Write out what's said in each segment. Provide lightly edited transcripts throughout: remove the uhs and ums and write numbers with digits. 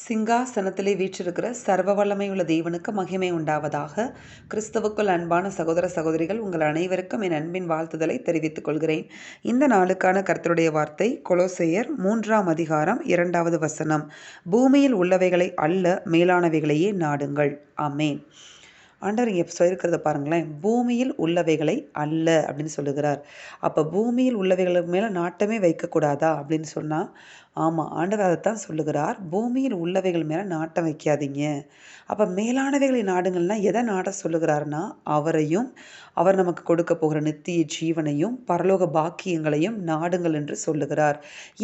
சிங்காசனத்திலே வீற்றிருக்கிற சர்வ வல்லமையுள்ள தேவனுக்கு மகிமை உண்டாவதாக. கிறிஸ்துவுக்குள் அன்பான சகோதர சகோதரிகள், உங்கள் அனைவருக்கும் என் அன்பின் வாழ்த்துதலை தெரிவித்துக் கொள்கிறேன். இந்த நாளுக்கான கர்த்தருடைய வார்த்தை கொலோசையர் 3ஆம் அதிகாரம் 2வது வசனம். பூமியில் உள்ளவைகளை அல்ல, மேலானவைகளையே நாடுங்கள். ஆமென். ஆண்டவர் இங்கே சொல்லியிருக்கிறத பாருங்களேன். பூமியில் உள்ளவைகளை அல்ல அப்படின்னு சொல்லுகிறார். அப்போ பூமியில் உள்ளவைகளுக்கு மேலே நாட்டமே வைக்கக்கூடாதா அப்படின்னு சொன்னால், ஆமாம், ஆண்டவர் அதைத்தான் சொல்லுகிறார். பூமியில் உள்ளவைகள் மேலே நாட்டம் வைக்காதீங்க. அப்போ மேலானவைகளை நாடுங்கள்னா எதை நாட சொல்லுகிறாருன்னா, அவரையும் அவர் நமக்கு கொடுக்க போகிற நித்திய ஜீவனையும் பரலோக பாக்கியங்களையும் நாடுங்கள் என்று சொல்லுகிறார்.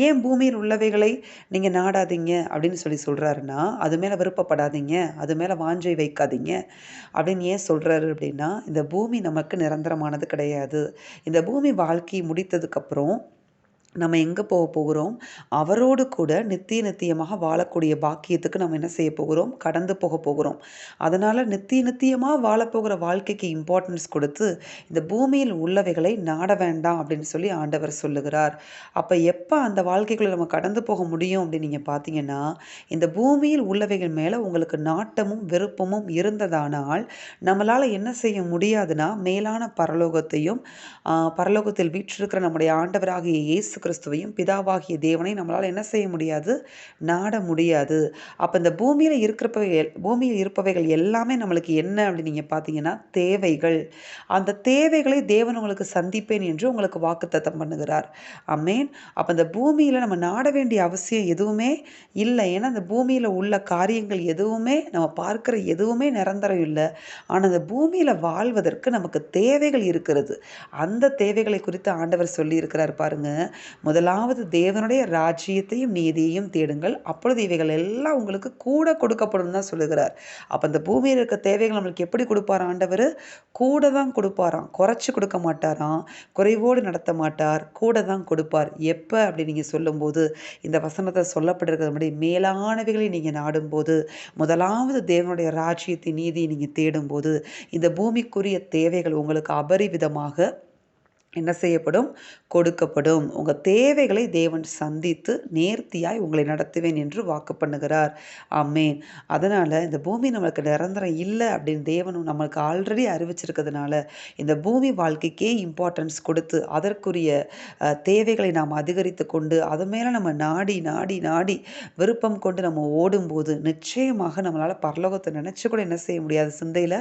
ஏன் பூமியில் உள்ளவைகளை நீங்கள் நாடாதீங்க அப்படின்னு சொல்கிறாருன்னா, அது மேலே விருப்பப்படாதீங்க, அது மேலே வாஞ்சை வைக்காதீங்க அப்படின்னு ஏன் சொல்கிறாரு அப்படின்னா, இந்த பூமி நமக்கு நிரந்தரமானது கிடையாது. இந்த பூமி வாழ்க்கை முடித்ததுக்கப்புறம் நம்ம எங்கே போகிறோம்? அவரோடு கூட நித்திய நித்தியமாக வாழக்கூடிய பாக்கியத்துக்கு நம்ம என்ன செய்ய போகிறோம்? கடந்து போகிறோம். அதனால் நித்தியமாக வாழப்போகிற வாழ்க்கைக்கு இம்பார்ட்டன்ஸ் கொடுத்து இந்த பூமியில் உள்ளவைகளை நாட வேண்டாம் அப்படின்னு சொல்லி ஆண்டவர் சொல்லுகிறார். அப்போ எப்போ அந்த வாழ்க்கைக்குள்ளே நம்ம கடந்து போக முடியும் அப்படின்னு நீங்கள் பார்த்தீங்கன்னா, இந்த பூமியில் உள்ளவைகள் மேலே உங்களுக்கு நாட்டமும் விருப்பமும் இருந்ததானால் நம்மளால் என்ன செய்ய முடியாதுன்னா, மேலான பரலோகத்தையும் பரலோகத்தில் வீற்றிருக்கிற நம்முடைய ஆண்டவராகிய இயேசு கிறிஸ்துவையும் பிதாவாகிய தேவனை நம்மளால் என்ன செய்ய முடியாது? நாட முடியாது. அப்போ இந்த பூமியில் இருப்பவைகள் எல்லாமே நம்மளுக்கு என்ன அப்படின்னு நீங்கள் பார்த்தீங்கன்னா, தேவைகள். அந்த தேவைகளை தேவன் உங்களுக்கு சந்திப்பேன் என்று உங்களுக்கு வாக்குத்தத்தம் பண்ணுகிறார். ஆமென். அப்போ இந்த பூமியில் நம்ம நாட வேண்டிய அவசியம் எதுவுமே இல்லை. ஏன்னா அந்த பூமியில் உள்ள காரியங்கள் எதுவுமே, நம்ம பார்க்குற எதுவுமே நிரந்தரம் இல்லை. ஆனால் அந்த பூமியில் வாழ்வதற்கு நமக்கு தேவைகள் இருக்கிறது. அந்த தேவைகளை குறித்து ஆண்டவர் சொல்லியிருக்கிறார் பாருங்க. முதலாவது தேவனுடைய ராஜ்யத்தையும் நீதியையும் தேடுங்கள், அப்பொழுது இவைகள் எல்லாம் உங்களுக்கு கூட கொடுக்கப்படும் தான் சொல்லுகிறார். அப்போ அந்த பூமியில் இருக்க தேவைகள் நம்மளுக்கு எப்படி கொடுப்பார் ஆண்டவர்? கூட தான் கொடுப்பாராம், குறைச்சி கொடுக்க மாட்டாராம், குறைவோடு நடத்த மாட்டார், கூட தான் கொடுப்பார். எப்போ அப்படி நீங்கள் சொல்லும்போது, இந்த வசனத்தை சொல்லப்பட்டிருக்கிறபடி மேலானவைகளை நீங்கள் நாடும்போது, முதலாவது தேவனுடைய ராஜ்யத்தின் நீதியை நீங்கள் தேடும்போது, இந்த பூமிக்குரிய தேவைகள் உங்களுக்கு அபரிவிதமாக என்ன செய்யப்படும்? கொடுக்கப்படும். உங்கள் தேவைகளை தேவன் சந்தித்து நேர்த்தியாய் உங்களை நடத்துவேன் என்று வாக்கு பண்ணுகிறார். ஆமென். அதனால் இந்த பூமி நம்மளுக்கு நிரந்தரம் இல்லை அப்படின்னு தேவனும் நம்மளுக்கு ஆல்ரெடி அறிவிச்சிருக்கிறதுனால, இந்த பூமி வாழ்க்கைக்கே இம்பார்ட்டன்ஸ் கொடுத்து அதற்குரிய தேவைகளை நாம் அதிகரித்து கொண்டு அது மேலே நம்ம நாடி நாடி நாடி விருப்பம் கொண்டு நம்ம ஓடும்போது நிச்சயமாக நம்மளால் பரலோகத்தை நினச்சி கூட என்ன செய்ய முடியாது? சிந்தையில்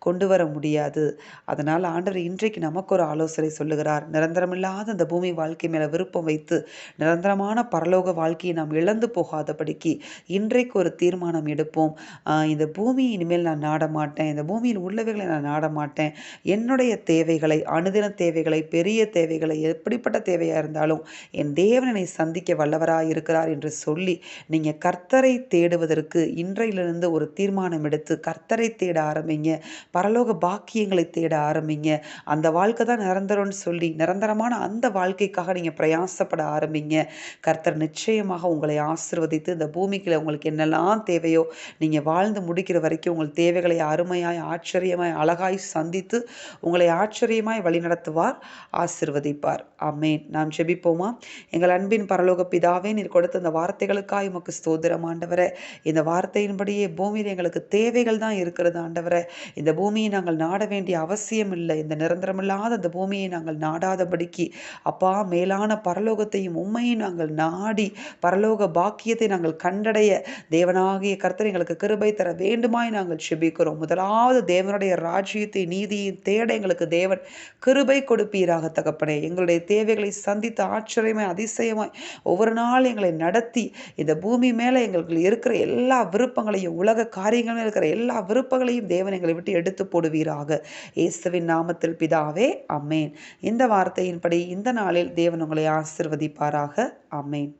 கொண்டு வர முடியாது. அதனால் ஆண்டவர் இன்றைக்கு நமக்கு ஒரு ஆலோசனை சொல்லுகிறார். நிரந்தரமில்லாத அந்த பூமி வாழ்க்கை மேலே விருப்பம் வைத்து நிரந்தரமான பரலோக வாழ்க்கையை நாம் இழந்து போகாதபடிக்கு இன்றைக்கு ஒரு தீர்மானம் எடுப்போம். இந்த பூமி இனிமேல் நான் நாட மாட்டேன், இந்த பூமியில் உள்ளவைகளை நான் நாட மாட்டேன். என்னுடைய தேவைகளை, அனுதின தேவைகளை, பெரிய தேவைகளை, எப்படிப்பட்ட தேவையாக இருந்தாலும் என் தேவனை சந்திக்க வல்லவராக இருக்கிறார் என்று சொல்லி நீங்கள் கர்த்தரை தேடுவதற்கு இன்றையிலிருந்து ஒரு தீர்மானம் எடுத்து கர்த்தரை தேட ஆரம்பிங்க. பரலோக பாக்கியங்களை தேட ஆரம்பிங்க. அந்த வாழ்க்கை தான் நிரந்தரம்னு சொல்லி நிரந்தரமான அந்த வாழ்க்கைக்காக நீங்கள் பிரயாசப்பட ஆரம்பிங்க. கர்த்தர் நிச்சயமாக உங்களை ஆசீர்வதித்து இந்த பூமிக்குள்ள உங்களுக்கு என்னெல்லாம் தேவையோ நீங்கள் வாழ்ந்து முடிக்கிற வரைக்கும் உங்கள் தேவைகளை அருமையாய், ஆச்சரியமாய், அழகாய் சந்தித்து உங்களை ஆச்சரியமாய் வழிநடத்துவார், ஆசீர்வதிப்பார். ஆமென். நாம் ஜெபிப்போமா? எங்கள் அன்பின் பரலோக பிதாவே, நீர் கொடுத்த இந்த வார்த்தைகளுக்காய் உமக்கு ஸ்தோத்திரம் ஆண்டவரே. இந்த வார்த்தையின்படியே பூமியில் எங்களுக்கு தேவைகள் தான் இருக்கிறது ஆண்டவரே. இந்த பூமியை நாங்கள் நாட வேண்டிய அவசியம் இல்லை. இந்த நிரந்தரமில்லாத இந்த பூமியை நாங்கள் நாடாதபடிக்கு அப்பா, மேலான பரலோகத்தையும் உம்மையும் நாங்கள் நாடி பரலோக பாக்கியத்தை நாங்கள் கண்டடைய தேவனாகிய கர்த்தர் எங்களுக்கு கிருபை தர வேண்டுமாய் நாங்கள் செபிக்கிறோம். முதலாவது தேவனுடைய ராஜ்யத்தை நீதியை தேட எங்களுக்கு தேவன் கிருபை கொடுப்பீராக தகப்பனே. எங்களுடைய தேவைகளை சந்தித்து ஆச்சரியமாய், அதிசயமாய் ஒவ்வொரு நாள் எங்களை நடத்தி இந்த பூமி மேலே எங்களுக்கு இருக்கிற எல்லா விருப்பங்களையும், உலக காரியங்கள் இருக்கிற எல்லா விருப்பங்களையும் தேவன் எங்களை விட்டு எடுத்து போடுவீராக. இயேசுவின் நாமத்தில் பிதாவே, ஆமென். இந்த வார்த்தையின்படி இந்த நாளில் தேவன் உங்களை ஆசீர்வதிப்பாராக. ஆமென்.